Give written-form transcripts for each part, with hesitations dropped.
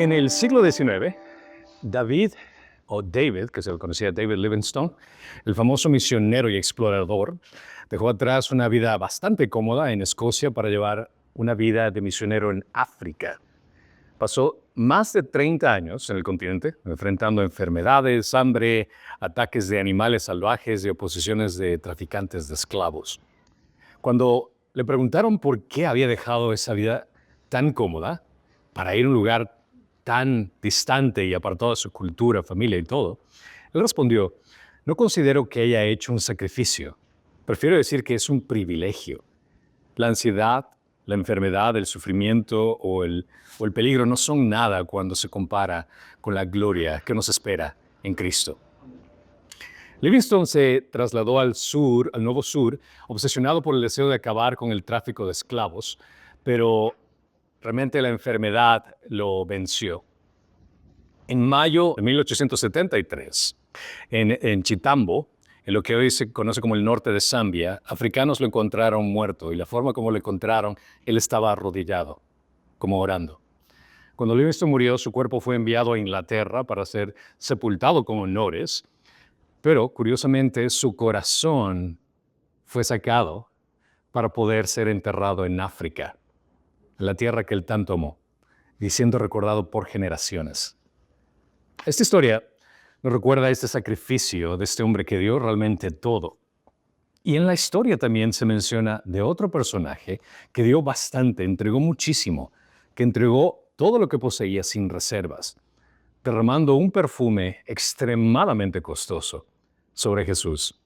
En el siglo XIX, David, que se le conocía David Livingstone, el famoso misionero y explorador, dejó atrás una vida bastante cómoda en Escocia para llevar una vida de misionero en África. Pasó más de 30 años en el continente, enfrentando enfermedades, hambre, ataques de animales salvajes y oposiciones de traficantes de esclavos. Cuando le preguntaron por qué había dejado esa vida tan cómoda para ir a un lugar tan distante y apartado de su cultura, familia y todo, él respondió: no considero que haya hecho un sacrificio. Prefiero decir que es un privilegio. La ansiedad, la enfermedad, el sufrimiento o el peligro no son nada cuando se compara con la gloria que nos espera en Cristo. Livingstone se trasladó al sur, al Nuevo Sur, obsesionado por el deseo de acabar con el tráfico de esclavos, pero realmente la enfermedad lo venció. En mayo de 1873, en Chitambo, en lo que hoy se conoce como el norte de Zambia, africanos lo encontraron muerto, y la forma como lo encontraron, él estaba arrodillado, como orando. Cuando Livingstone murió, su cuerpo fue enviado a Inglaterra para ser sepultado con honores, pero curiosamente su corazón fue sacado para poder ser enterrado en África, en la tierra que él tanto amó, y siendo recordado por generaciones. Esta historia nos recuerda este sacrificio de este hombre que dio realmente todo. Y en la historia también se menciona de otro personaje que dio bastante, entregó muchísimo, que entregó todo lo que poseía sin reservas, derramando un perfume extremadamente costoso sobre Jesús.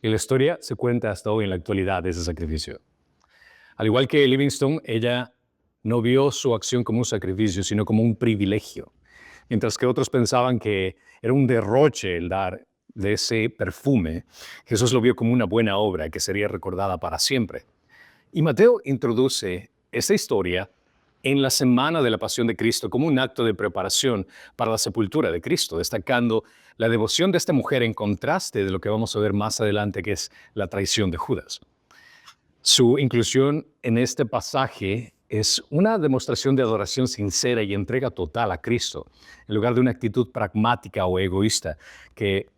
Y la historia se cuenta hasta hoy en la actualidad de ese sacrificio. Al igual que Livingstone, ella no vio su acción como un sacrificio, sino como un privilegio. Mientras que otros pensaban que era un derroche el dar de ese perfume, Jesús lo vio como una buena obra que sería recordada para siempre. Y Mateo introduce esta historia en la semana de la Pasión de Cristo como un acto de preparación para la sepultura de Cristo, destacando la devoción de esta mujer en contraste de lo que vamos a ver más adelante, que es la traición de Judas. Su inclusión en este pasaje es una demostración de adoración sincera y entrega total a Cristo, en lugar de una actitud pragmática o egoísta que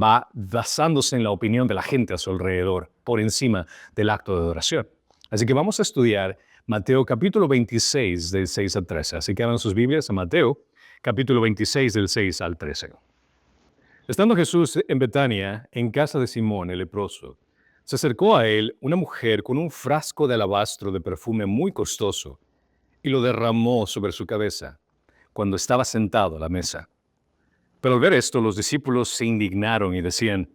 va basándose en la opinión de la gente a su alrededor, por encima del acto de adoración. Así que vamos a estudiar Mateo capítulo 26 del 6 al 13. Así que abran sus Biblias a Mateo capítulo 26 del 6 al 13. Estando Jesús en Betania, en casa de Simón el leproso, se acercó a él una mujer con un frasco de alabastro de perfume muy costoso y lo derramó sobre su cabeza cuando estaba sentado a la mesa. Pero al ver esto, los discípulos se indignaron y decían: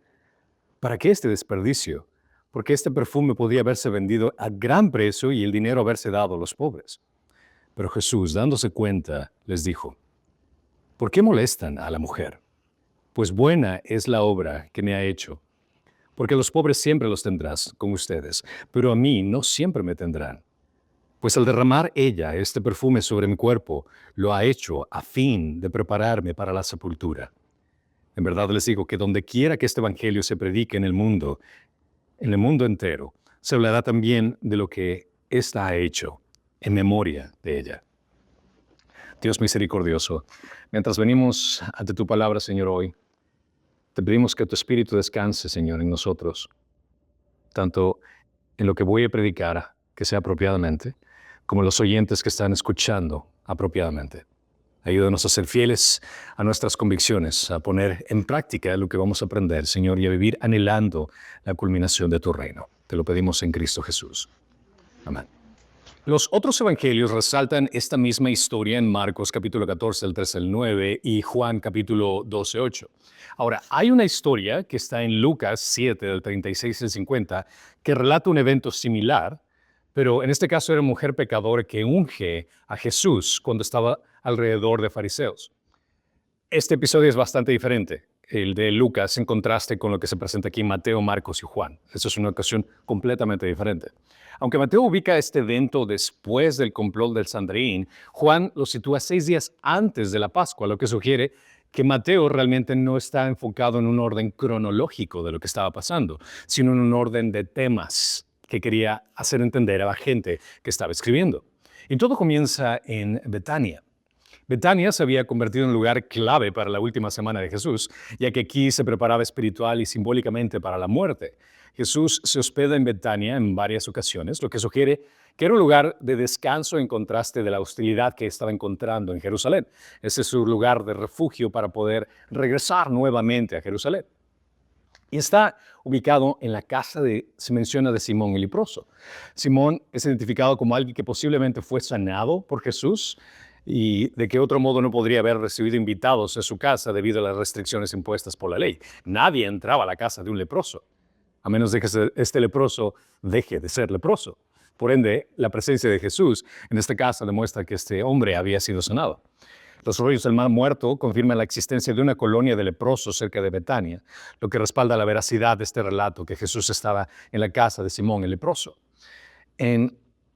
¿para qué este desperdicio? Porque este perfume podía haberse vendido a gran precio y el dinero haberse dado a los pobres. Pero Jesús, dándose cuenta, les dijo: ¿por qué molestan a la mujer? Pues buena es la obra que me ha hecho. Porque los pobres siempre los tendrás con ustedes, pero a mí no siempre me tendrán. Pues al derramar ella este perfume sobre mi cuerpo, lo ha hecho a fin de prepararme para la sepultura. En verdad les digo que donde quiera que este evangelio se predique en el mundo entero, se hablará también de lo que ésta ha hecho en memoria de ella. Dios misericordioso, mientras venimos ante tu palabra, Señor, hoy, te pedimos que tu Espíritu descanse, Señor, en nosotros, tanto en lo que voy a predicar, que sea apropiadamente, como los oyentes que están escuchando apropiadamente. Ayúdanos a ser fieles a nuestras convicciones, a poner en práctica lo que vamos a aprender, Señor, y a vivir anhelando la culminación de tu reino. Te lo pedimos en Cristo Jesús. Amén. Los otros evangelios resaltan esta misma historia en Marcos capítulo 14, del 13 al 9, y Juan capítulo 12, 8. Ahora, hay una historia que está en Lucas 7, del 36 al 50, que relata un evento similar, pero en este caso era una mujer pecadora que unge a Jesús cuando estaba alrededor de fariseos. Este episodio es bastante diferente, el de Lucas, en contraste con lo que se presenta aquí en Mateo, Marcos y Juan. Esta es una ocasión completamente diferente. Aunque Mateo ubica este evento después del complot del Sanedrín, Juan lo sitúa 6 días antes de la Pascua, lo que sugiere que Mateo realmente no está enfocado en un orden cronológico de lo que estaba pasando, sino en un orden de temas que quería hacer entender a la gente que estaba escribiendo. Y todo comienza en Betania. Betania se había convertido en un lugar clave para la última semana de Jesús, ya que aquí se preparaba espiritual y simbólicamente para la muerte. Jesús se hospeda en Betania en varias ocasiones, lo que sugiere que era un lugar de descanso en contraste de la hostilidad que estaba encontrando en Jerusalén. Ese es su lugar de refugio para poder regresar nuevamente a Jerusalén. Y está ubicado en la casa se menciona, de Simón el leproso. Simón es identificado como alguien que posiblemente fue sanado por Jesús y de que otro modo no podría haber recibido invitados a su casa debido a las restricciones impuestas por la ley. Nadie entraba a la casa de un leproso, a menos de que este leproso deje de ser leproso. Por ende, la presencia de Jesús en esta casa demuestra que este hombre había sido sanado. Los rollos del Mar Muerto confirman la existencia de una colonia de leprosos cerca de Betania, lo que respalda la veracidad de este relato que Jesús estaba en la casa de Simón el leproso.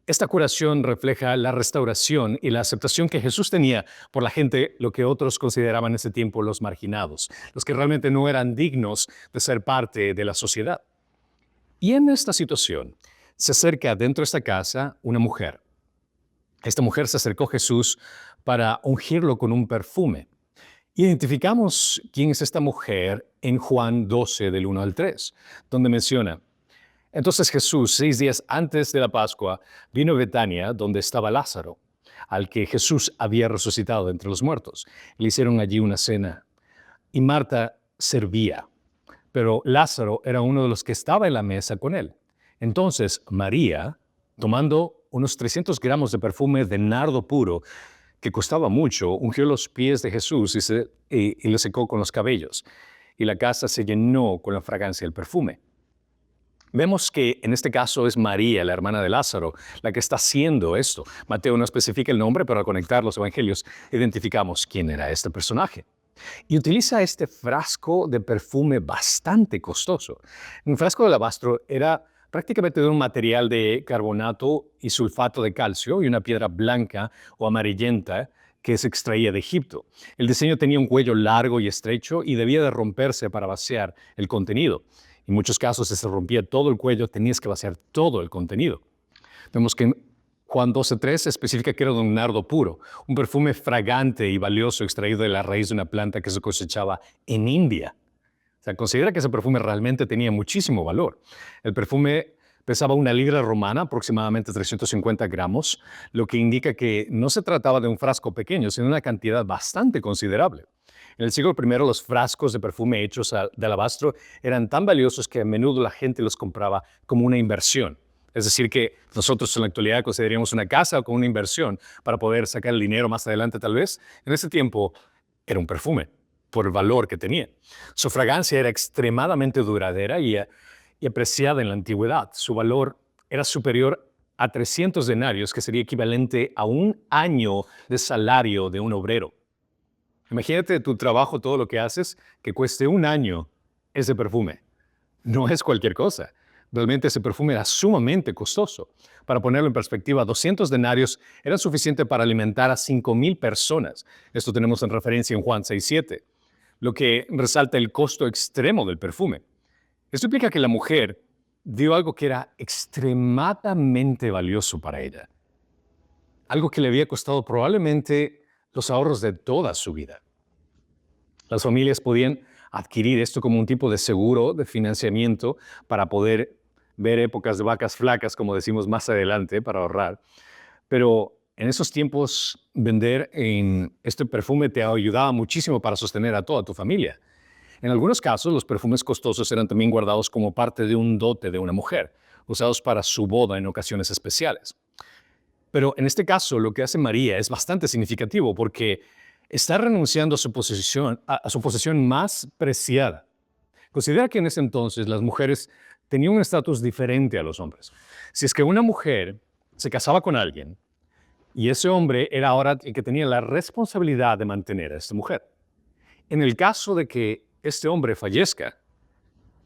Esta curación refleja la restauración y la aceptación que Jesús tenía por la gente, lo que otros consideraban en ese tiempo los marginados, los que realmente no eran dignos de ser parte de la sociedad. Y en esta situación se acerca dentro de esta casa una mujer. Esta mujer se acercó a Jesús para ungirlo con un perfume. Identificamos quién es esta mujer en Juan 12, del 1 al 3, donde menciona: entonces Jesús, 6 días antes de la Pascua, vino a Betania, donde estaba Lázaro, al que Jesús había resucitado de entre los muertos. Le hicieron allí una cena, y Marta servía, pero Lázaro era uno de los que estaba en la mesa con él. Entonces María, tomando unos 300 gramos de perfume de nardo puro, que costaba mucho, ungió los pies de Jesús y le secó con los cabellos, y la casa se llenó con la fragancia del perfume. Vemos que en este caso es María, la hermana de Lázaro, la que está haciendo esto. Mateo no especifica el nombre, pero al conectar los evangelios identificamos quién era este personaje. Y utiliza este frasco de perfume bastante costoso. Un frasco de alabastro era prácticamente de un material de carbonato y sulfato de calcio y una piedra blanca o amarillenta que se extraía de Egipto. El diseño tenía un cuello largo y estrecho y debía de romperse para vaciar el contenido. En muchos casos, si se rompía todo el cuello, tenías que vaciar todo el contenido. Vemos que en Juan 12:3 especifica que era de un nardo puro, un perfume fragante y valioso extraído de la raíz de una planta que se cosechaba en India. O sea, considera que ese perfume realmente tenía muchísimo valor. El perfume pesaba 1 libra romana, aproximadamente 350 gramos, lo que indica que no se trataba de un frasco pequeño, sino una cantidad bastante considerable. En el siglo I, los frascos de perfume hechos de alabastro eran tan valiosos que a menudo la gente los compraba como una inversión. Es decir, que nosotros en la actualidad consideraríamos una casa como una inversión para poder sacar el dinero más adelante tal vez. En ese tiempo era un perfume por el valor que tenía. Su fragancia era extremadamente duradera y apreciada en la antigüedad. Su valor era superior a 300 denarios, que sería equivalente a un año de salario de un obrero. Imagínate tu trabajo, todo lo que haces, que cueste un año ese perfume. No es cualquier cosa. Realmente ese perfume era sumamente costoso. Para ponerlo en perspectiva, 200 denarios eran suficientes para alimentar a 5,000 personas. Esto tenemos en referencia en Juan 6:7, lo que resalta el costo extremo del perfume. Esto implica que la mujer dio algo que era extremadamente valioso para ella. Algo que le había costado probablemente los ahorros de toda su vida. Las familias podían adquirir esto como un tipo de seguro de financiamiento para poder ver épocas de vacas flacas, como decimos más adelante, para ahorrar. Pero en esos tiempos, vender en este perfume te ayudaba muchísimo para sostener a toda tu familia. En algunos casos, los perfumes costosos eran también guardados como parte de un dote de una mujer, usados para su boda en ocasiones especiales. Pero en este caso, lo que hace María es bastante significativo porque está renunciando a su posesión más preciada. Considera que en ese entonces las mujeres tenían un estatus diferente a los hombres. Si es que una mujer se casaba con alguien y ese hombre era ahora el que tenía la responsabilidad de mantener a esta mujer. En el caso de que este hombre fallezca,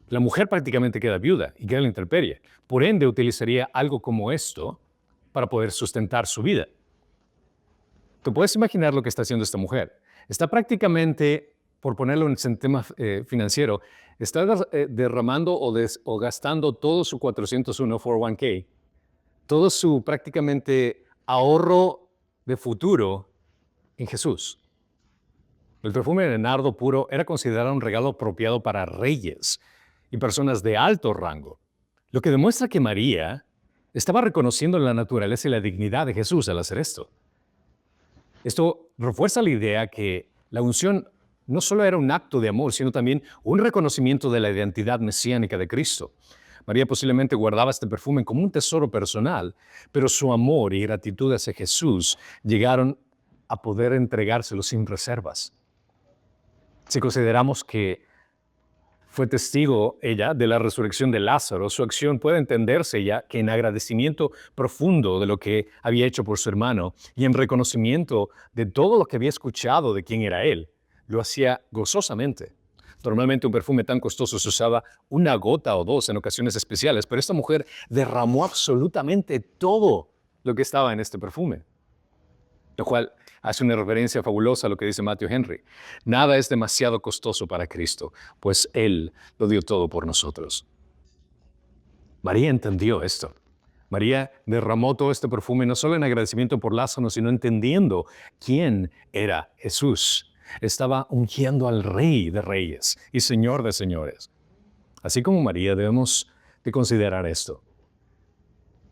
la mujer prácticamente queda viuda y queda en la intemperie. Por ende, utilizaría algo como esto para poder sustentar su vida. ¿Tú puedes imaginar lo que está haciendo esta mujer? Está prácticamente, por ponerlo en el tema financiero, está derramando o gastando todo su 401 401k, todo su prácticamente ahorro de futuro en Jesús. El perfume de nardo puro era considerado un regalo apropiado para reyes y personas de alto rango, lo que demuestra que María estaba reconociendo la naturaleza y la dignidad de Jesús al hacer esto. Esto refuerza la idea que la unción no solo era un acto de amor, sino también un reconocimiento de la identidad mesiánica de Cristo. María posiblemente guardaba este perfume como un tesoro personal, pero su amor y gratitud hacia Jesús llegaron a poder entregárselo sin reservas. Si consideramos que fue testigo ella de la resurrección de Lázaro, su acción puede entenderse ya que en agradecimiento profundo de lo que había hecho por su hermano y en reconocimiento de todo lo que había escuchado de quién era él, lo hacía gozosamente. Normalmente un perfume tan costoso se usaba una gota o dos en ocasiones especiales, pero esta mujer derramó absolutamente todo lo que estaba en este perfume, lo cual hace una referencia fabulosa a lo que dice Matthew Henry. Nada es demasiado costoso para Cristo, pues Él lo dio todo por nosotros. María entendió esto. María derramó todo este perfume no solo en agradecimiento por Lázaro, sino entendiendo quién era Jesús. Estaba ungiendo al Rey de Reyes y Señor de Señores. Así como María, debemos de considerar esto.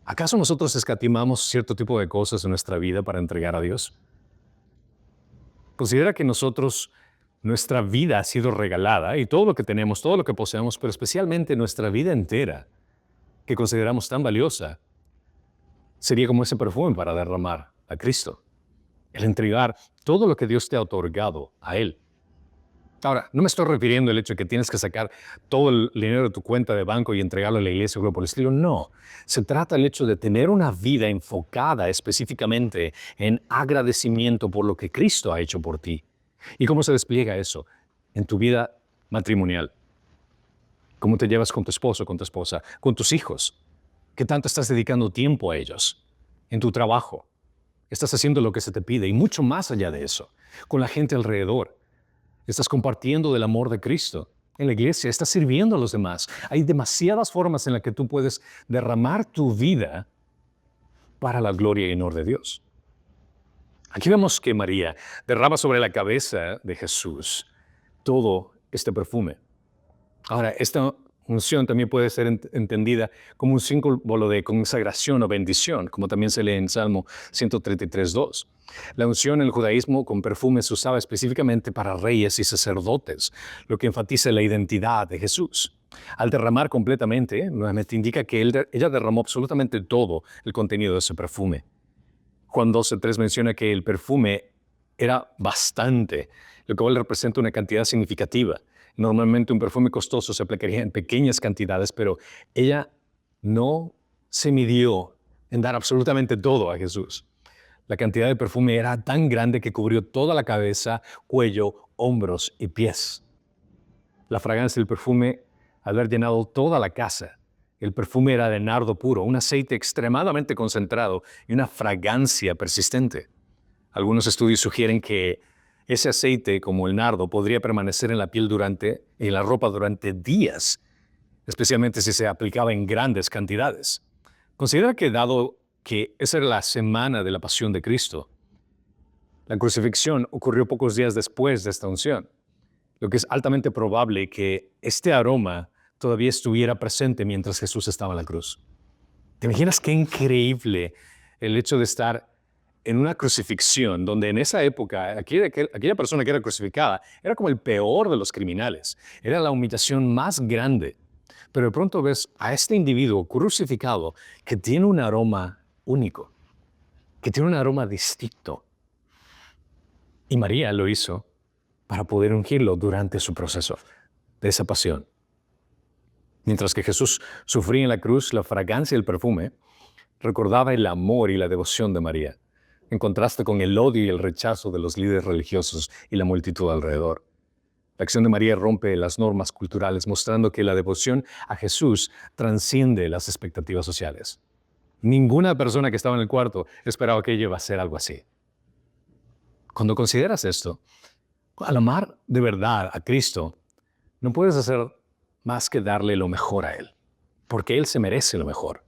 ¿Acaso nosotros escatimamos cierto tipo de cosas en nuestra vida para entregar a Dios? Considera que nuestra vida ha sido regalada y todo lo que tenemos, todo lo que poseemos, pero especialmente nuestra vida entera, que consideramos tan valiosa, sería como ese perfume para derramar a Cristo. El entregar todo lo que Dios te ha otorgado a Él. Ahora, no me estoy refiriendo al hecho de que tienes que sacar todo el dinero de tu cuenta de banco y entregarlo a la iglesia o algo por el estilo. No, se trata del hecho de tener una vida enfocada específicamente en agradecimiento por lo que Cristo ha hecho por ti. ¿Y cómo se despliega eso? En tu vida matrimonial. ¿Cómo te llevas con tu esposo, con tu esposa, con tus hijos? ¿Qué tanto estás dedicando tiempo a ellos? En tu trabajo. Estás haciendo lo que se te pide y mucho más allá de eso. Con la gente alrededor. Estás compartiendo del amor de Cristo en la iglesia, estás sirviendo a los demás. Hay demasiadas formas en las que tú puedes derramar tu vida para la gloria y honor de Dios. Aquí vemos que María derrama sobre la cabeza de Jesús todo este perfume. Ahora, esta unción también puede ser entendida como un símbolo de consagración o bendición, como también se lee en Salmo 133:2. La unción en el judaísmo con perfume se usaba específicamente para reyes y sacerdotes, lo que enfatiza la identidad de Jesús. Al derramar completamente, nuevamente indica que ella derramó absolutamente todo el contenido de ese perfume. Juan 12:3 menciona que el perfume era bastante, lo cual representa una cantidad significativa. Normalmente un perfume costoso se aplicaría en pequeñas cantidades, pero ella no se midió en dar absolutamente todo a Jesús. La cantidad de perfume era tan grande que cubrió toda la cabeza, cuello, hombros y pies. La fragancia del perfume, al haber llenado toda la casa, el perfume era de nardo puro, un aceite extremadamente concentrado y una fragancia persistente. Algunos estudios sugieren que ese aceite, como el nardo, podría permanecer en la piel en la ropa durante días, especialmente si se aplicaba en grandes cantidades. Considera que dado que esa era la semana de la pasión de Cristo, la crucifixión ocurrió pocos días después de esta unción, lo que es altamente probable que este aroma todavía estuviera presente mientras Jesús estaba en la cruz. ¿Te imaginas qué increíble el hecho de estar en una crucifixión, donde en esa época aquella persona que era crucificada era como el peor de los criminales, era la humillación más grande, pero de pronto ves a este individuo crucificado que tiene un aroma único, que tiene un aroma distinto. Y María lo hizo para poder ungirlo durante su proceso de esa pasión. Mientras que Jesús sufría en la cruz, la fragancia del perfume recordaba el amor y la devoción de María, en contraste con el odio y el rechazo de los líderes religiosos y la multitud alrededor. La acción de María rompe las normas culturales, mostrando que la devoción a Jesús trasciende las expectativas sociales. Ninguna persona que estaba en el cuarto esperaba que ella iba a hacer algo así. Cuando consideras esto, al amar de verdad a Cristo, no puedes hacer más que darle lo mejor a Él, porque Él se merece lo mejor.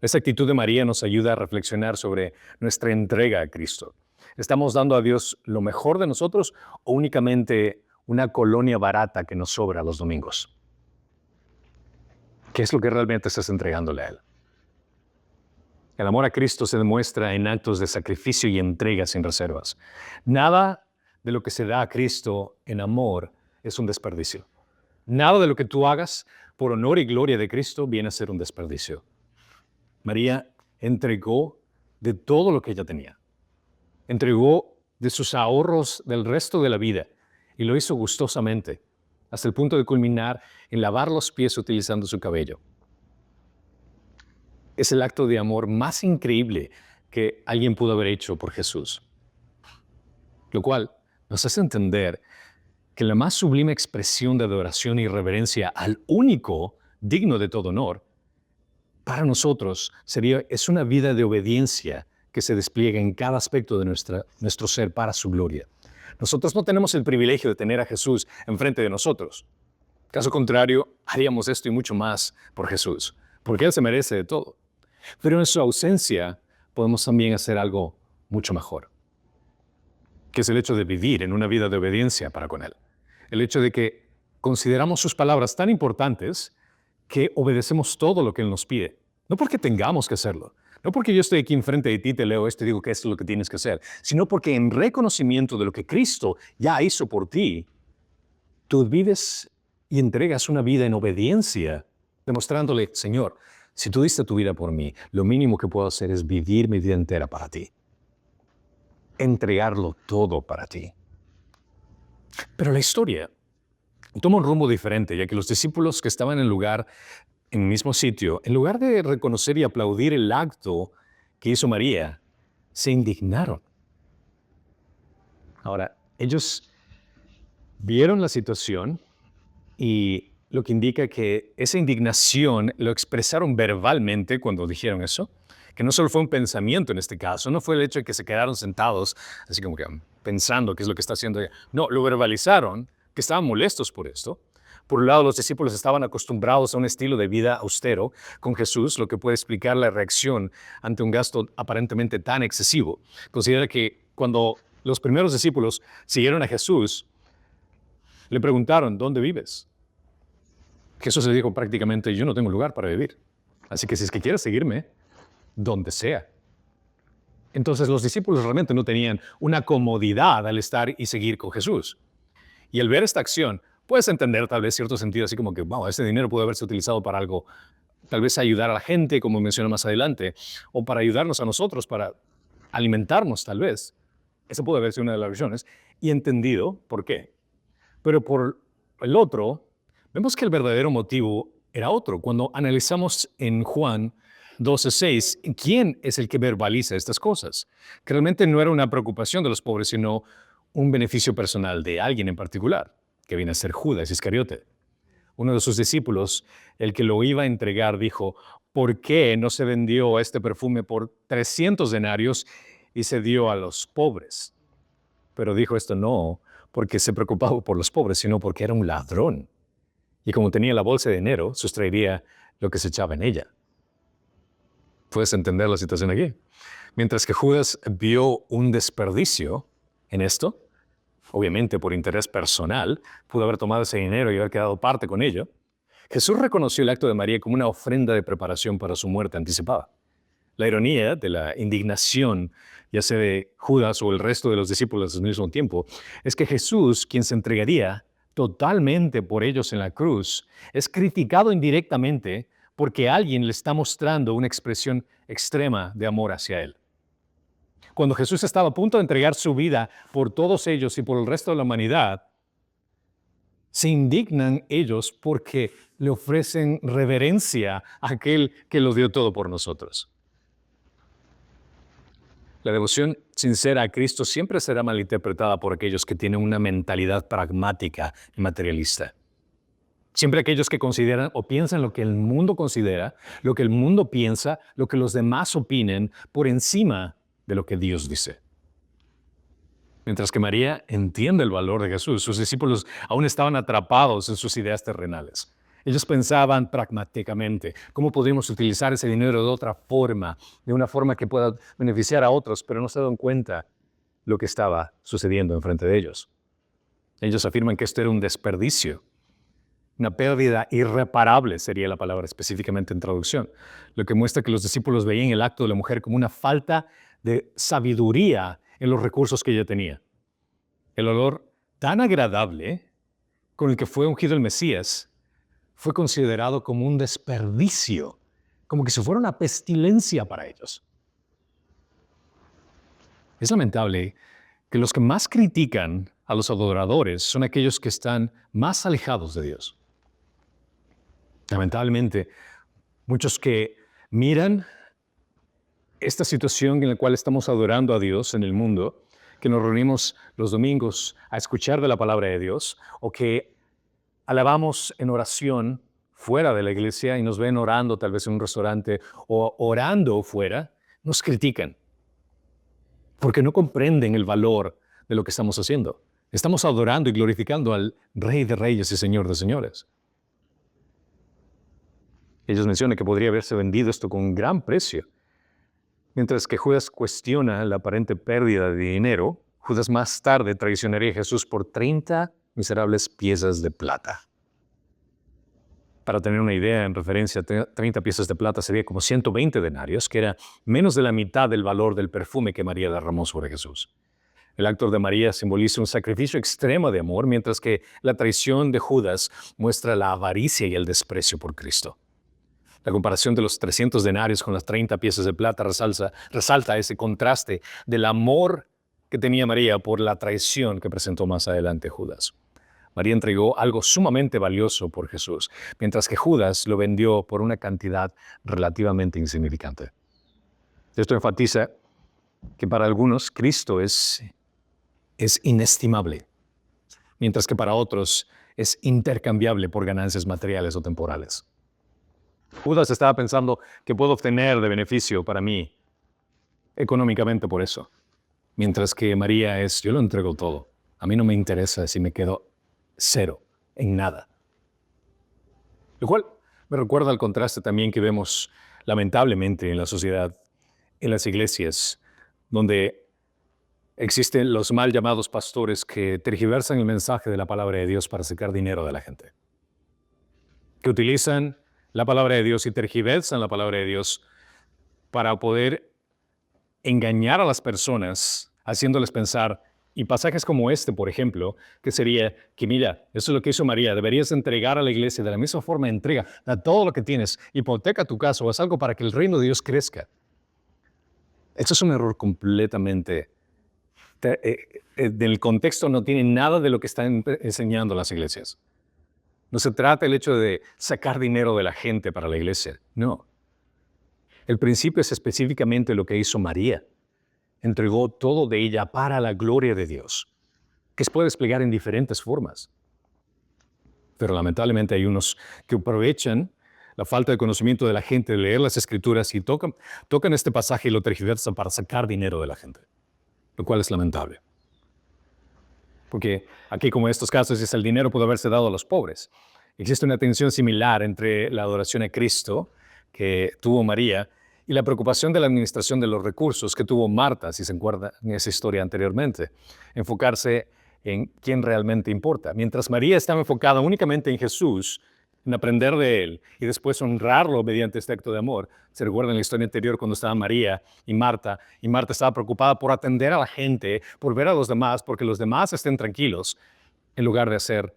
Esta actitud de María nos ayuda a reflexionar sobre nuestra entrega a Cristo. ¿Estamos dando a Dios lo mejor de nosotros o únicamente una colonia barata que nos sobra los domingos? ¿Qué es lo que realmente estás entregándole a Él? El amor a Cristo se demuestra en actos de sacrificio y entrega sin reservas. Nada de lo que se da a Cristo en amor es un desperdicio. Nada de lo que tú hagas por honor y gloria de Cristo viene a ser un desperdicio. María entregó de todo lo que ella tenía. Entregó de sus ahorros del resto de la vida y lo hizo gustosamente, hasta el punto de culminar en lavar los pies utilizando su cabello. Es el acto de amor más increíble que alguien pudo haber hecho por Jesús. Lo cual nos hace entender que la más sublime expresión de adoración y reverencia al único digno de todo honor, para nosotros es una vida de obediencia que se despliega en cada aspecto de nuestro ser para su gloria. Nosotros no tenemos el privilegio de tener a Jesús enfrente de nosotros. Caso contrario, haríamos esto y mucho más por Jesús, porque Él se merece de todo. Pero en su ausencia podemos también hacer algo mucho mejor, que es el hecho de vivir en una vida de obediencia para con Él. El hecho de que consideramos sus palabras tan importantes que obedecemos todo lo que Él nos pide. No porque tengamos que hacerlo, no porque yo estoy aquí enfrente de ti, te leo esto y digo que esto es lo que tienes que hacer, sino porque en reconocimiento de lo que Cristo ya hizo por ti, tú vives y entregas una vida en obediencia, demostrándole, Señor, si tú diste tu vida por mí, lo mínimo que puedo hacer es vivir mi vida entera para ti. Entregarlo todo para ti. Pero la historia toma un rumbo diferente, ya que los discípulos que estaban en el mismo sitio, en lugar de reconocer y aplaudir el acto que hizo María, se indignaron. Ahora, ellos vieron la situación y lo que indica que esa indignación lo expresaron verbalmente cuando dijeron eso, que no solo fue un pensamiento en este caso, no fue el hecho de que se quedaron sentados así como que pensando qué es lo que está haciendo ella. No, lo verbalizaron, que estaban molestos por esto. Por un lado, los discípulos estaban acostumbrados a un estilo de vida austero con Jesús, lo que puede explicar la reacción ante un gasto aparentemente tan excesivo. Considera que cuando los primeros discípulos siguieron a Jesús, le preguntaron, ¿dónde vives? Jesús le dijo prácticamente, yo no tengo lugar para vivir. Así que si es que quieres seguirme, donde sea. Entonces los discípulos realmente no tenían una comodidad al estar y seguir con Jesús. Y al ver esta acción, puedes entender tal vez cierto sentido, así como que, wow, ese dinero puede haberse utilizado para algo, tal vez ayudar a la gente, como mencioné más adelante, o para ayudarnos a nosotros, para alimentarnos tal vez. Esa puede haber sido una de las razones, y entendido por qué. Pero por el otro, vemos que el verdadero motivo era otro. Cuando analizamos en Juan 12:6, ¿quién es el que verbaliza estas cosas? Que realmente no era una preocupación de los pobres, sino un beneficio personal de alguien en particular, que viene a ser Judas Iscariote. Uno de sus discípulos, el que lo iba a entregar, dijo, ¿por qué no se vendió este perfume por 300 denarios y se dio a los pobres? Pero dijo esto no porque se preocupaba por los pobres, sino porque era un ladrón. Y como tenía la bolsa de dinero, sustraería lo que se echaba en ella. ¿Puedes entender la situación aquí? Mientras que Judas vio un desperdicio en esto, obviamente por interés personal, pudo haber tomado ese dinero y haber quedado parte con ello, Jesús reconoció el acto de María como una ofrenda de preparación para su muerte anticipada. La ironía de la indignación, ya sea de Judas o el resto de los discípulos al mismo tiempo, es que Jesús, quien se entregaría totalmente por ellos en la cruz, es criticado indirectamente porque alguien le está mostrando una expresión extrema de amor hacia él. Cuando Jesús estaba a punto de entregar su vida por todos ellos y por el resto de la humanidad, se indignan ellos porque le ofrecen reverencia a aquel que lo dio todo por nosotros. La devoción sincera a Cristo siempre será malinterpretada por aquellos que tienen una mentalidad pragmática y materialista. Siempre aquellos que consideran o piensan lo que el mundo considera, lo que el mundo piensa, lo que los demás opinen, por encima de lo que Dios dice. Mientras que María entiende el valor de Jesús, sus discípulos aún estaban atrapados en sus ideas terrenales. Ellos pensaban pragmáticamente, ¿cómo podríamos utilizar ese dinero de otra forma, de una forma que pueda beneficiar a otros? Pero no se dan cuenta lo que estaba sucediendo enfrente de ellos. Ellos afirman que esto era un desperdicio, una pérdida irreparable sería la palabra específicamente en traducción, lo que muestra que los discípulos veían el acto de la mujer como una falta de sabiduría en los recursos que ella tenía. El olor tan agradable con el que fue ungido el Mesías fue considerado como un desperdicio, como que si fuera una pestilencia para ellos. Es lamentable que los que más critican a los adoradores son aquellos que están más alejados de Dios. Lamentablemente, muchos que miran esta situación en la cual estamos adorando a Dios en el mundo, que nos reunimos los domingos a escuchar de la palabra de Dios, o que alabamos en oración fuera de la iglesia y nos ven orando tal vez en un restaurante o orando fuera, nos critican porque no comprenden el valor de lo que estamos haciendo. Estamos adorando y glorificando al Rey de Reyes y Señor de Señores. Ellos mencionan que podría haberse vendido esto con un gran precio. Mientras que Judas cuestiona la aparente pérdida de dinero, Judas más tarde traicionaría a Jesús por 30 miserables piezas de plata. Para tener una idea, en referencia a 30 piezas de plata sería como 120 denarios, que era menos de la mitad del valor del perfume que María derramó sobre Jesús. El acto de María simboliza un sacrificio extremo de amor, mientras que la traición de Judas muestra la avaricia y el desprecio por Cristo. La comparación de los 300 denarios con las 30 piezas de plata resalta ese contraste del amor que tenía María por la traición que presentó más adelante Judas. María entregó algo sumamente valioso por Jesús, mientras que Judas lo vendió por una cantidad relativamente insignificante. Esto enfatiza que para algunos Cristo es inestimable, mientras que para otros es intercambiable por ganancias materiales o temporales. Judas estaba pensando que puedo obtener de beneficio para mí económicamente por eso, mientras que María yo lo entrego todo. A mí no me interesa si me quedo cero en nada. Lo cual me recuerda al contraste también que vemos lamentablemente en la sociedad, en las iglesias, donde existen los mal llamados pastores que tergiversan el mensaje de la palabra de Dios para sacar dinero de la gente, que utilizan la palabra de Dios y tergiversan la palabra de Dios para poder engañar a las personas, haciéndoles pensar, y pasajes como este, por ejemplo, que sería que mira, eso es lo que hizo María, deberías entregar a la iglesia de la misma forma, entrega, da todo lo que tienes, hipoteca tu casa o haz algo para que el reino de Dios crezca. Eso es un error completamente. Del contexto no tiene nada de lo que están enseñando las iglesias. No se trata del hecho de sacar dinero de la gente para la iglesia, no. El principio es específicamente lo que hizo María. Entregó todo de ella para la gloria de Dios, que se puede desplegar en diferentes formas. Pero lamentablemente hay unos que aprovechan la falta de conocimiento de la gente, de leer las Escrituras y tocan este pasaje y lo tergiversan para sacar dinero de la gente, lo cual es lamentable. Porque aquí, como en estos casos, el dinero pudo haberse dado a los pobres. Existe una tensión similar entre la adoración a Cristo que tuvo María y la preocupación de la administración de los recursos que tuvo Marta, si se acuerda en esa historia anteriormente. Enfocarse en quién realmente importa. Mientras María estaba enfocada únicamente en Jesús, en aprender de Él y después honrarlo mediante este acto de amor. Se recuerda en la historia anterior cuando estaban María y Marta estaba preocupada por atender a la gente, por ver a los demás, porque los demás estén tranquilos, en lugar de hacer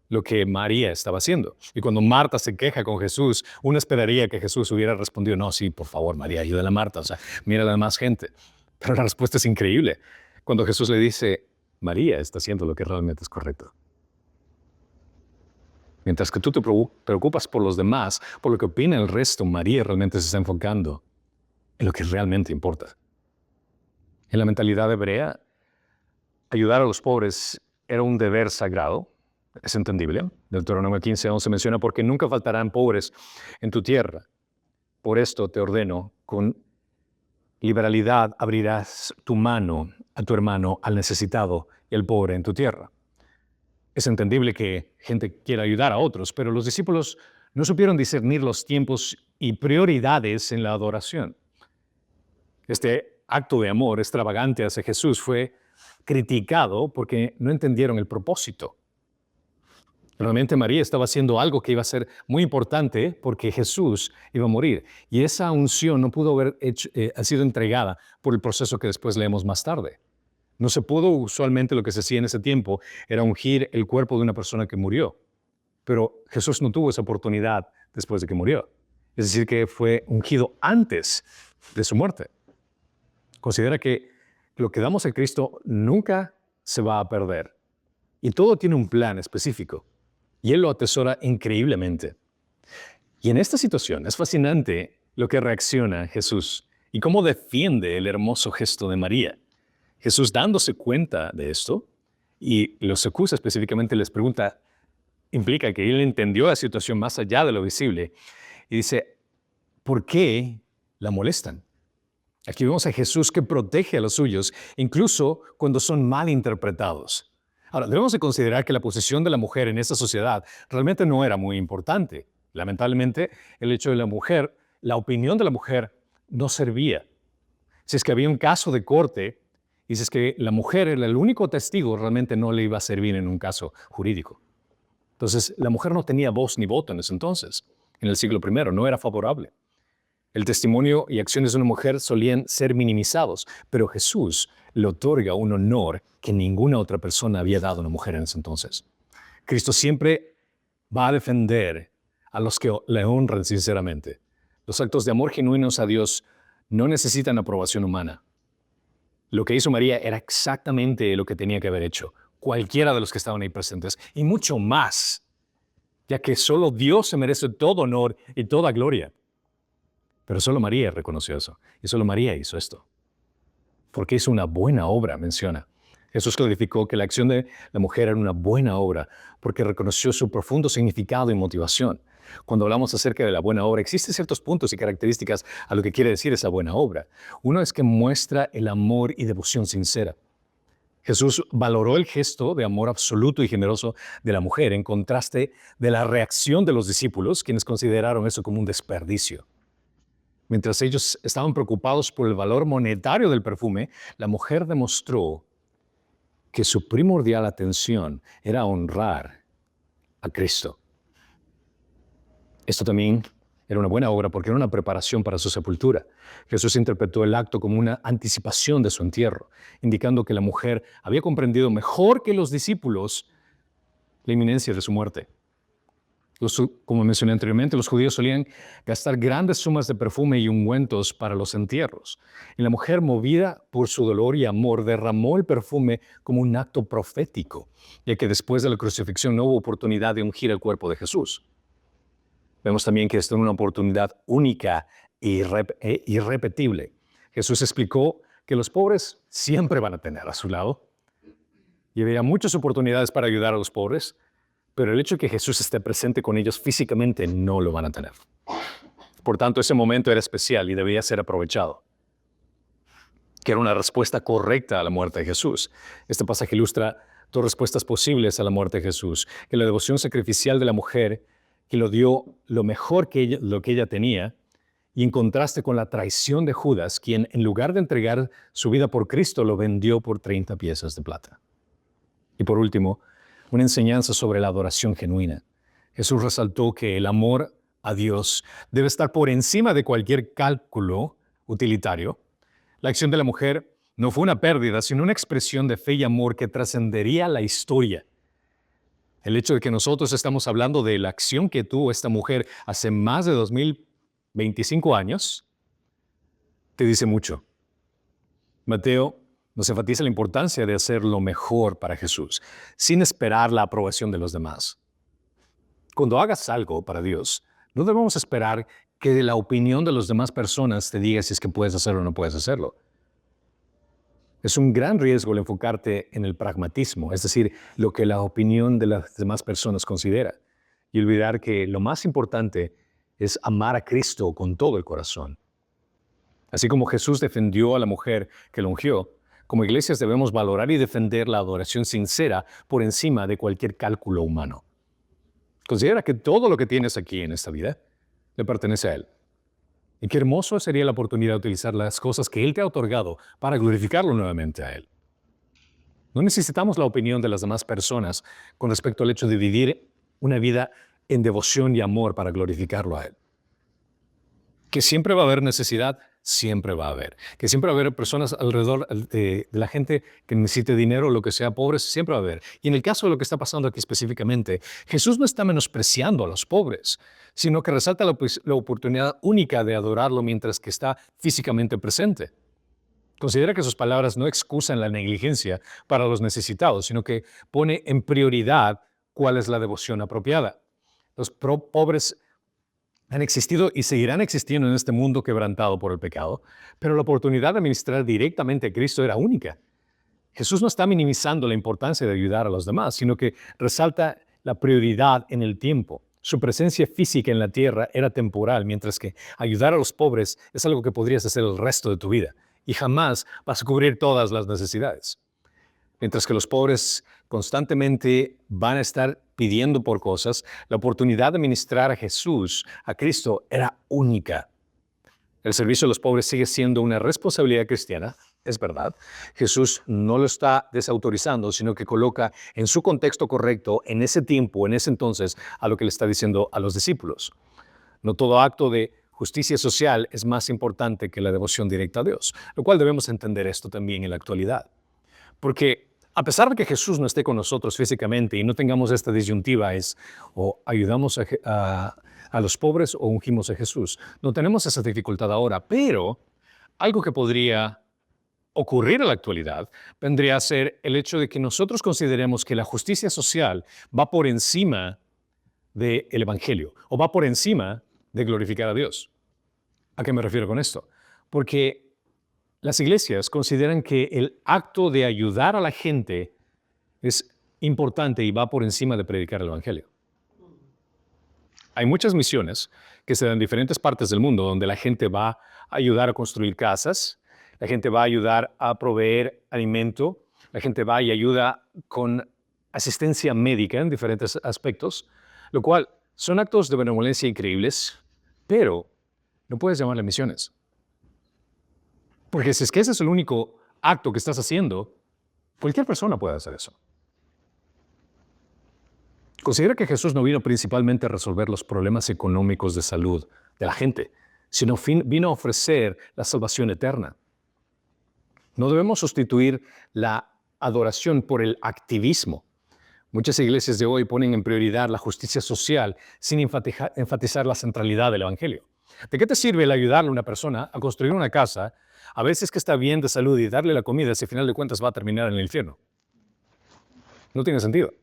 lo que María estaba haciendo. Y cuando Marta se queja con Jesús, uno esperaría que Jesús hubiera respondido, no, sí, por favor, María, ayúdala a Marta, mira a la demás gente. Pero la respuesta es increíble. Cuando Jesús le dice, María está haciendo lo que realmente es correcto. Mientras que tú te preocupas por los demás, por lo que opina el resto, María realmente se está enfocando en lo que realmente importa. En la mentalidad hebrea, ayudar a los pobres era un deber sagrado. Es entendible. Deuteronomio 15:11 menciona, porque nunca faltarán pobres en tu tierra. Por esto te ordeno, con liberalidad abrirás tu mano a tu hermano, al necesitado y al pobre en tu tierra. Es entendible que gente quiera ayudar a otros, pero los discípulos no supieron discernir los tiempos y prioridades en la adoración. Este acto de amor extravagante hacia Jesús fue criticado porque no entendieron el propósito. Realmente María estaba haciendo algo que iba a ser muy importante porque Jesús iba a morir. Y esa unción no pudo haber sido entregada por el proceso que después leemos más tarde. No se pudo, usualmente lo que se hacía en ese tiempo era ungir el cuerpo de una persona que murió. Pero Jesús no tuvo esa oportunidad después de que murió. Es decir, que fue ungido antes de su muerte. Considera que lo que damos a Cristo nunca se va a perder. Y todo tiene un plan específico. Y Él lo atesora increíblemente. Y en esta situación es fascinante lo que reacciona Jesús y cómo defiende el hermoso gesto de María. Jesús, dándose cuenta de esto, y los acusa específicamente, les pregunta, implica que Él entendió la situación más allá de lo visible, y dice, ¿por qué la molestan? Aquí vemos a Jesús que protege a los suyos, incluso cuando son mal interpretados. Ahora, debemos de considerar que la posición de la mujer en esta sociedad realmente no era muy importante. Lamentablemente, el hecho de la mujer, la opinión de la mujer no servía. Si es que había un caso de corte, y si es que la mujer era el único testigo, realmente no le iba a servir en un caso jurídico. Entonces, la mujer no tenía voz ni voto en ese entonces. En el siglo I no era favorable. El testimonio y acciones de una mujer solían ser minimizados, pero Jesús le otorga un honor que ninguna otra persona había dado a una mujer en ese entonces. Cristo siempre va a defender a los que le honran sinceramente. Los actos de amor genuinos a Dios no necesitan aprobación humana. Lo que hizo María era exactamente lo que tenía que haber hecho cualquiera de los que estaban ahí presentes, y mucho más, ya que solo Dios se merece todo honor y toda gloria. Pero solo María reconoció eso, y solo María hizo esto. Porque hizo una buena obra, menciona. Jesús clarificó que la acción de la mujer era una buena obra, porque reconoció su profundo significado y motivación. Cuando hablamos acerca de la buena obra, existen ciertos puntos y características a lo que quiere decir esa buena obra. Uno es que muestra el amor y devoción sincera. Jesús valoró el gesto de amor absoluto y generoso de la mujer, en contraste de la reacción de los discípulos, quienes consideraron eso como un desperdicio. Mientras ellos estaban preocupados por el valor monetario del perfume, la mujer demostró que su primordial atención era honrar a Cristo. Esto también era una buena obra porque era una preparación para su sepultura. Jesús interpretó el acto como una anticipación de su entierro, indicando que la mujer había comprendido mejor que los discípulos la inminencia de su muerte. Como mencioné anteriormente, los judíos solían gastar grandes sumas de perfume y ungüentos para los entierros. Y la mujer, movida por su dolor y amor, derramó el perfume como un acto profético, ya que después de la crucifixión no hubo oportunidad de ungir el cuerpo de Jesús. Vemos también que esto es una oportunidad única e irrepetible. Jesús explicó que los pobres siempre van a tener a su lado. Y había muchas oportunidades para ayudar a los pobres, pero el hecho de que Jesús esté presente con ellos físicamente no lo van a tener. Por tanto, ese momento era especial y debía ser aprovechado, que era una respuesta correcta a la muerte de Jesús. Este pasaje ilustra dos respuestas posibles a la muerte de Jesús, que la devoción sacrificial de la mujer, que lo dio lo mejor lo que ella tenía, y en contraste con la traición de Judas, quien en lugar de entregar su vida por Cristo, lo vendió por 30 piezas de plata. Y por último, una enseñanza sobre la adoración genuina. Jesús resaltó que el amor a Dios debe estar por encima de cualquier cálculo utilitario. La acción de la mujer no fue una pérdida, sino una expresión de fe y amor que trascendería la historia. El hecho de que nosotros estamos hablando de la acción que tuvo esta mujer hace más de 2025 años, te dice mucho. Mateo nos enfatiza la importancia de hacer lo mejor para Jesús, sin esperar la aprobación de los demás. Cuando hagas algo para Dios, no debemos esperar que la opinión de las demás personas te diga si es que puedes hacerlo o no puedes hacerlo. Es un gran riesgo el enfocarte en el pragmatismo, es decir, lo que la opinión de las demás personas considera, y olvidar que lo más importante es amar a Cristo con todo el corazón. Así como Jesús defendió a la mujer que lo ungió, como iglesias debemos valorar y defender la adoración sincera por encima de cualquier cálculo humano. Considera que todo lo que tienes aquí en esta vida le pertenece a Él. Y qué hermoso sería la oportunidad de utilizar las cosas que Él te ha otorgado para glorificarlo nuevamente a Él. No necesitamos la opinión de las demás personas con respecto al hecho de vivir una vida en devoción y amor para glorificarlo a Él. Que siempre va a haber necesidad, siempre va a haber. Que siempre va a haber personas alrededor de la gente que necesite dinero o lo que sea, pobres, siempre va a haber. Y en el caso de lo que está pasando aquí específicamente, Jesús no está menospreciando a los pobres, sino que resalta la oportunidad única de adorarlo mientras que está físicamente presente. Considera que sus palabras no excusan la negligencia para los necesitados, sino que pone en prioridad cuál es la devoción apropiada. Los pobres han existido y seguirán existiendo en este mundo quebrantado por el pecado, pero la oportunidad de ministrar directamente a Cristo era única. Jesús no está minimizando la importancia de ayudar a los demás, sino que resalta la prioridad en el tiempo. Su presencia física en la tierra era temporal, mientras que ayudar a los pobres es algo que podrías hacer el resto de tu vida y jamás vas a cubrir todas las necesidades. Mientras que los pobres constantemente van a estar pidiendo por cosas, la oportunidad de ministrar a Jesús, a Cristo, era única. El servicio a los pobres sigue siendo una responsabilidad cristiana, es verdad. Jesús no lo está desautorizando, sino que coloca en su contexto correcto, en ese tiempo, en ese entonces, a lo que le está diciendo a los discípulos. No todo acto de justicia social es más importante que la devoción directa a Dios, lo cual debemos entender esto también en la actualidad. Porque a pesar de que Jesús no esté con nosotros físicamente y no tengamos esta disyuntiva, es o ayudamos a los pobres o ungimos a Jesús. No tenemos esa dificultad ahora, pero algo que podría ocurrir en la actualidad vendría a ser el hecho de que nosotros consideremos que la justicia social va por encima del Evangelio o va por encima de glorificar a Dios. ¿A qué me refiero con esto? Porque las iglesias consideran que el acto de ayudar a la gente es importante y va por encima de predicar el Evangelio. Hay muchas misiones que se dan en diferentes partes del mundo donde la gente va a ayudar a construir casas, la gente va a ayudar a proveer alimento, la gente va y ayuda con asistencia médica en diferentes aspectos, lo cual son actos de benevolencia increíbles, pero no puedes llamarle misiones. Porque si es que ese es el único acto que estás haciendo, cualquier persona puede hacer eso. Considera que Jesús no vino principalmente a resolver los problemas económicos de salud de la gente, sino vino a ofrecer la salvación eterna. No debemos sustituir la adoración por el activismo. Muchas iglesias de hoy ponen en prioridad la justicia social sin enfatizar la centralidad del Evangelio. ¿De qué te sirve el ayudarle a una persona a construir una casa, a veces que está bien de salud y darle la comida si al final de cuentas va a terminar en el infierno? No tiene sentido.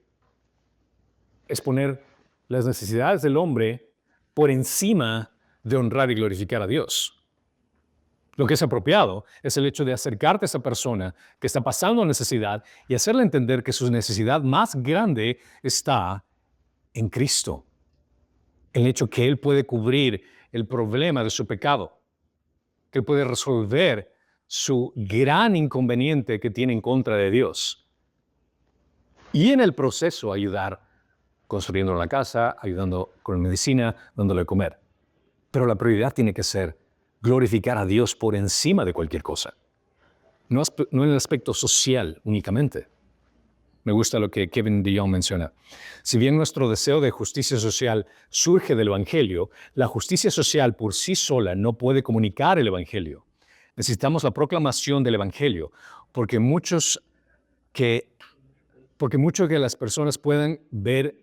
Es poner las necesidades del hombre por encima de honrar y glorificar a Dios. Lo que es apropiado es el hecho de acercarte a esa persona que está pasando necesidad y hacerle entender que su necesidad más grande está en Cristo. El hecho que Él puede cubrir el problema de su pecado, que Él puede resolver su gran inconveniente que tiene en contra de Dios. Y en el proceso ayudar construyendo la casa, ayudando con medicina, dándole de comer. Pero la prioridad tiene que ser glorificar a Dios por encima de cualquier cosa. No en el aspecto social únicamente. Me gusta lo que Kevin DeYoung menciona. Si bien nuestro deseo de justicia social surge del Evangelio, la justicia social por sí sola no puede comunicar el Evangelio. Necesitamos la proclamación del Evangelio, porque mucho que las personas puedan ver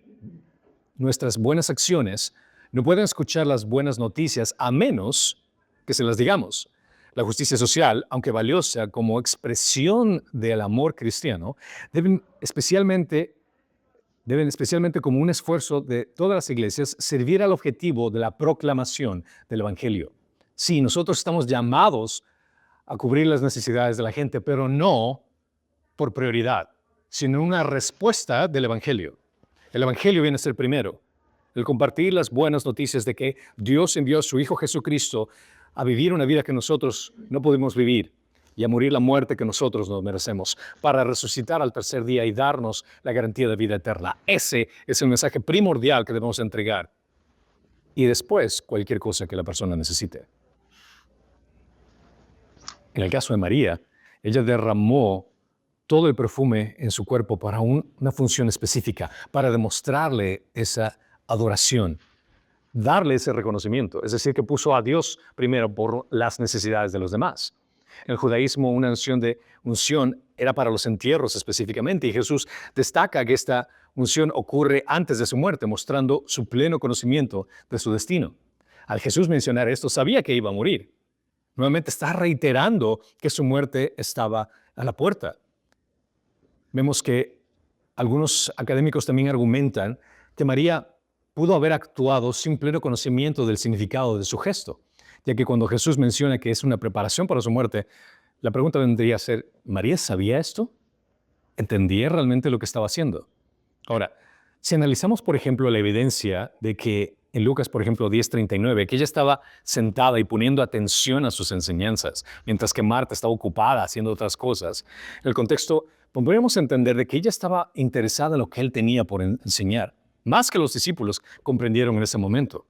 nuestras buenas acciones, no pueden escuchar las buenas noticias a menos que se las digamos. La justicia social, aunque valiosa como expresión del amor cristiano, deben especialmente como un esfuerzo de todas las iglesias servir al objetivo de la proclamación del Evangelio. Sí, nosotros estamos llamados a cubrir las necesidades de la gente, pero no por prioridad, sino una respuesta del Evangelio. El Evangelio viene a ser primero. El compartir las buenas noticias de que Dios envió a su Hijo Jesucristo a vivir una vida que nosotros no pudimos vivir y a morir la muerte que nosotros nos merecemos, para resucitar al tercer día y darnos la garantía de vida eterna. Ese es el mensaje primordial que debemos entregar. Y después, cualquier cosa que la persona necesite. En el caso de María, ella derramó todo el perfume en su cuerpo para una función específica, para demostrarle esa adoración, darle ese reconocimiento. Es decir, que puso a Dios primero por las necesidades de los demás. En el judaísmo, una unción era para los entierros específicamente, y Jesús destaca que esta unción ocurre antes de su muerte, mostrando su pleno conocimiento de su destino. Al Jesús mencionar esto, sabía que iba a morir. Nuevamente está reiterando que su muerte estaba a la puerta. Vemos que algunos académicos también argumentan que María pudo haber actuado sin pleno conocimiento del significado de su gesto, ya que cuando Jesús menciona que es una preparación para su muerte, la pregunta vendría a ser, ¿María sabía esto? ¿Entendía realmente lo que estaba haciendo? Ahora, si analizamos, por ejemplo, la evidencia de que en Lucas, por ejemplo, 10:39, que ella estaba sentada y poniendo atención a sus enseñanzas, mientras que Marta estaba ocupada haciendo otras cosas, el contexto podríamos entender de que ella estaba interesada en lo que él tenía por enseñar, más que los discípulos comprendieron en ese momento.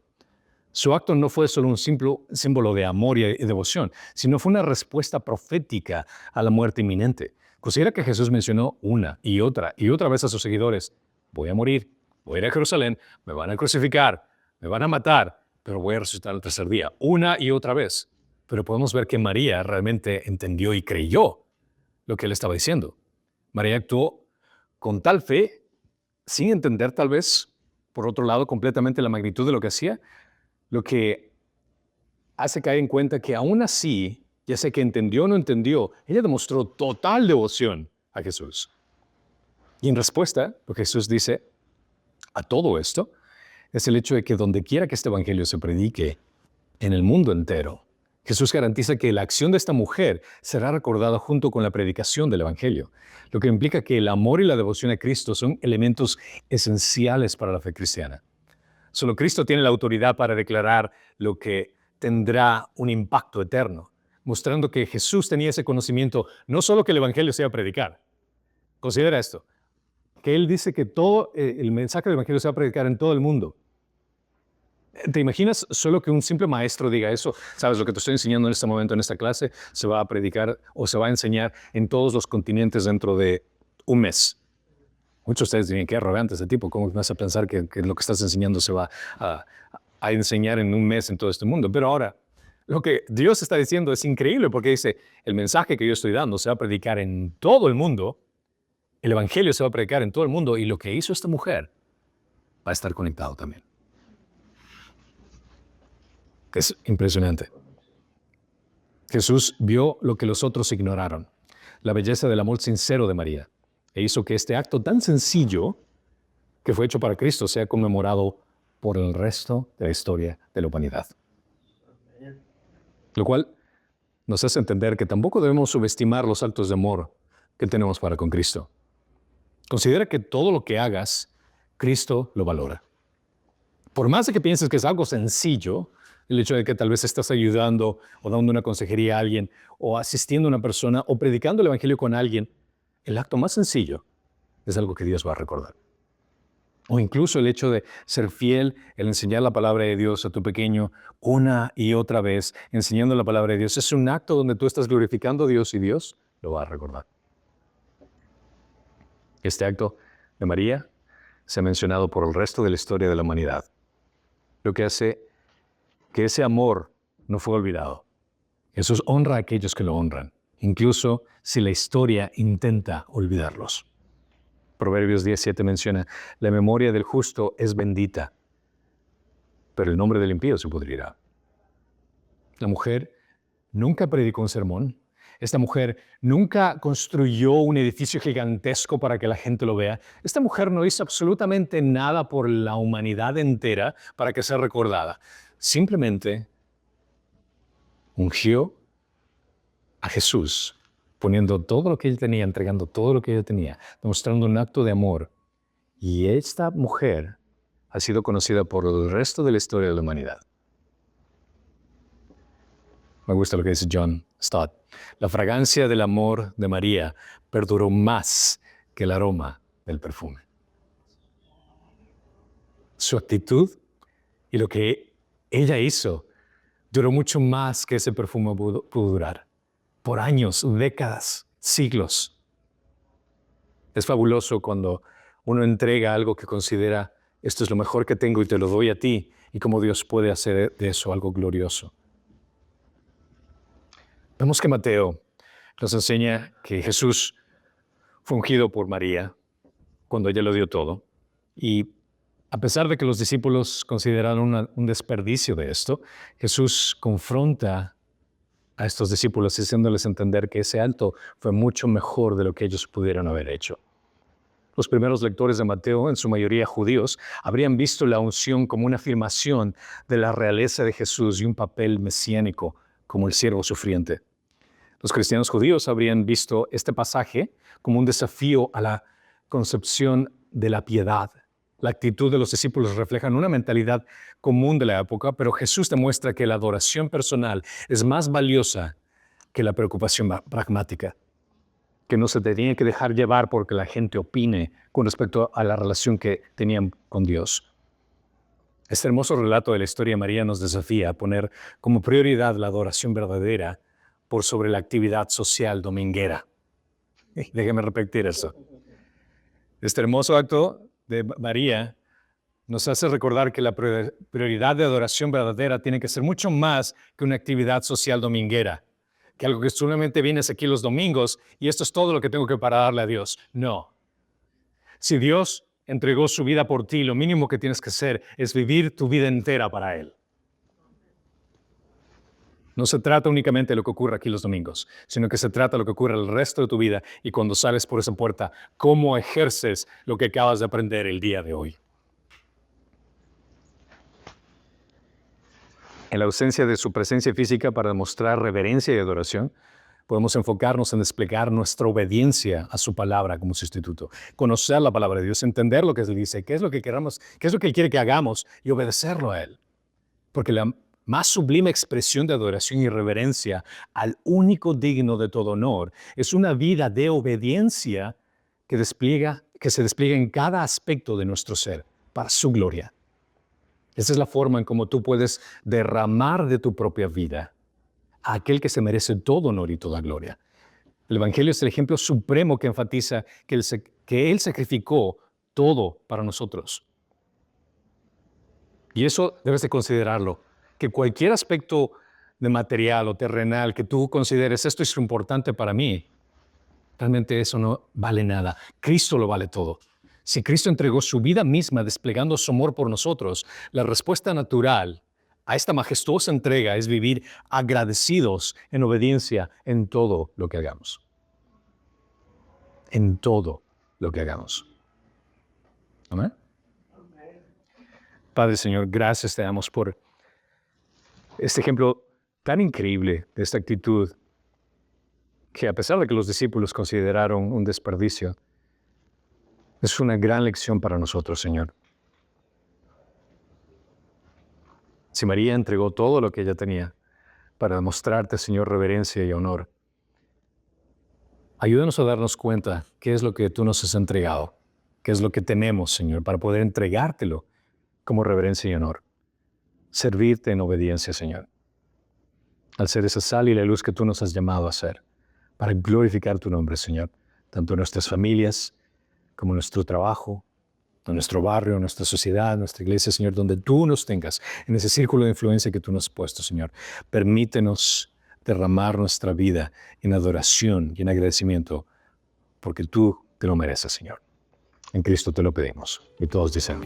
Su acto no fue solo un simple símbolo de amor y devoción, sino fue una respuesta profética a la muerte inminente. Considera que Jesús mencionó una y otra vez a sus seguidores, voy a morir, voy a ir a Jerusalén, me van a crucificar, me van a matar, pero voy a resucitar el tercer día, una y otra vez. Pero podemos ver que María realmente entendió y creyó lo que él estaba diciendo. María actuó con tal fe, sin entender tal vez, por otro lado, completamente la magnitud de lo que hacía, lo que hace caer en cuenta que aún así, ya sea que entendió o no entendió, ella demostró total devoción a Jesús. Y en respuesta, lo que Jesús dice a todo esto es el hecho de que donde quiera que este evangelio se predique, en el mundo entero, Jesús garantiza que la acción de esta mujer será recordada junto con la predicación del evangelio, lo que implica que el amor y la devoción a Cristo son elementos esenciales para la fe cristiana. Solo Cristo tiene la autoridad para declarar lo que tendrá un impacto eterno, mostrando que Jesús tenía ese conocimiento, no solo que el evangelio se iba a predicar. Considera esto, que Él dice que todo el mensaje del evangelio se va a predicar en todo el mundo. ¿Te imaginas solo que un simple maestro diga eso? Sabes, lo que te estoy enseñando en este momento, en esta clase, se va a predicar o se va a enseñar en todos los continentes dentro de un mes. Muchos de ustedes dirían, qué arrogante ese tipo, ¿cómo vas a pensar que lo que estás enseñando se va a enseñar en un mes en todo este mundo? Pero ahora, lo que Dios está diciendo es increíble porque dice, el mensaje que yo estoy dando se va a predicar en todo el mundo, el evangelio se va a predicar en todo el mundo y lo que hizo esta mujer va a estar conectado también. Es impresionante. Jesús vio lo que los otros ignoraron, la belleza del amor sincero de María, e hizo que este acto tan sencillo que fue hecho para Cristo sea conmemorado por el resto de la historia de la humanidad. Lo cual nos hace entender que tampoco debemos subestimar los actos de amor que tenemos para con Cristo. Considera que todo lo que hagas, Cristo lo valora. Por más de que pienses que es algo sencillo, el hecho de que tal vez estás ayudando o dando una consejería a alguien o asistiendo a una persona o predicando el evangelio con alguien, el acto más sencillo es algo que Dios va a recordar. O incluso el hecho de ser fiel, el enseñar la palabra de Dios a tu pequeño una y otra vez, enseñando la palabra de Dios, es un acto donde tú estás glorificando a Dios y Dios lo va a recordar. Este acto de María se ha mencionado por el resto de la historia de la humanidad, lo que hace que ese amor no fue olvidado. Jesús honra a aquellos que lo honran, incluso si la historia intenta olvidarlos. Proverbios 17 menciona, la memoria del justo es bendita, pero el nombre del impío se pudrirá. La mujer nunca predicó un sermón. Esta mujer nunca construyó un edificio gigantesco para que la gente lo vea. Esta mujer no hizo absolutamente nada por la humanidad entera para que sea recordada. Simplemente ungió a Jesús, poniendo todo lo que él tenía, entregando todo lo que ella tenía, demostrando un acto de amor. Y esta mujer ha sido conocida por el resto de la historia de la humanidad. Me gusta lo que dice John Stott. La fragancia del amor de María perduró más que el aroma del perfume. Su actitud y lo que ella hizo duró mucho más que ese perfume pudo durar. por años, décadas, siglos. Es fabuloso cuando uno entrega algo que considera, esto es lo mejor que tengo y te lo doy a ti, y cómo Dios puede hacer de eso algo glorioso. Vemos que Mateo nos enseña que Jesús fue ungido por María cuando ella lo dio todo. Y a pesar de que los discípulos consideraron un desperdicio de esto, Jesús confronta a estos discípulos haciéndoles entender que ese acto fue mucho mejor de lo que ellos pudieran haber hecho. Los primeros lectores de Mateo, en su mayoría judíos, habrían visto la unción como una afirmación de la realeza de Jesús y un papel mesiánico como el siervo sufriente. Los cristianos judíos habrían visto este pasaje como un desafío a la concepción de la piedad. La actitud de los discípulos refleja una mentalidad común de la época, pero Jesús demuestra que la adoración personal es más valiosa que la preocupación pragmática, que no se tenía que dejar llevar porque la gente opine con respecto a la relación que tenían con Dios. Este hermoso relato de la historia de María nos desafía a poner como prioridad la adoración verdadera por sobre la actividad social dominguera. Déjeme repetir eso. Este hermoso acto de María nos hace recordar que la prioridad de adoración verdadera tiene que ser mucho más que una actividad social dominguera, que algo que solamente vienes aquí los domingos y esto es todo lo que tengo que para darle a Dios. No. Si Dios entregó su vida por ti, lo mínimo que tienes que hacer es vivir tu vida entera para Él. No se trata únicamente de lo que ocurre aquí los domingos, sino que se trata de lo que ocurre el resto de tu vida y cuando sales por esa puerta, cómo ejerces lo que acabas de aprender el día de hoy. En la ausencia de su presencia física para demostrar reverencia y adoración, podemos enfocarnos en desplegar nuestra obediencia a su palabra como sustituto. Conocer la palabra de Dios, entender lo que Él dice, qué es lo que queramos, qué es lo que Él quiere que hagamos y obedecerlo a Él. Porque la más sublime expresión de adoración y reverencia al único digno de todo honor es una vida de obediencia que se despliega en cada aspecto de nuestro ser para su gloria. Esa es la forma en cómo tú puedes derramar de tu propia vida a aquel que se merece todo honor y toda gloria. El Evangelio es el ejemplo supremo que enfatiza que Él sacrificó todo para nosotros. Y eso debes de considerarlo, que cualquier aspecto de material o terrenal que tú consideres esto es importante para mí, realmente eso no vale nada. Cristo lo vale todo. Si Cristo entregó su vida misma desplegando su amor por nosotros, la respuesta natural a esta majestuosa entrega es vivir agradecidos en obediencia en todo lo que hagamos. En todo lo que hagamos. Amén. Padre Señor, gracias te damos por este ejemplo tan increíble de esta actitud que a pesar de que los discípulos consideraron un desperdicio, es una gran lección para nosotros, Señor. Si María entregó todo lo que ella tenía para demostrarte, Señor, reverencia y honor, ayúdanos a darnos cuenta qué es lo que tú nos has entregado, qué es lo que tenemos, Señor, para poder entregártelo como reverencia y honor. Servirte en obediencia, Señor, al ser esa sal y la luz que tú nos has llamado a ser, para glorificar tu nombre, Señor, tanto en nuestras familias como en nuestro trabajo, en nuestro barrio, en nuestra sociedad, en nuestra iglesia, Señor, donde tú nos tengas, en ese círculo de influencia que tú nos has puesto, Señor. Permítenos derramar nuestra vida en adoración y en agradecimiento, porque tú te lo mereces, Señor. En Cristo te lo pedimos. Y todos dicen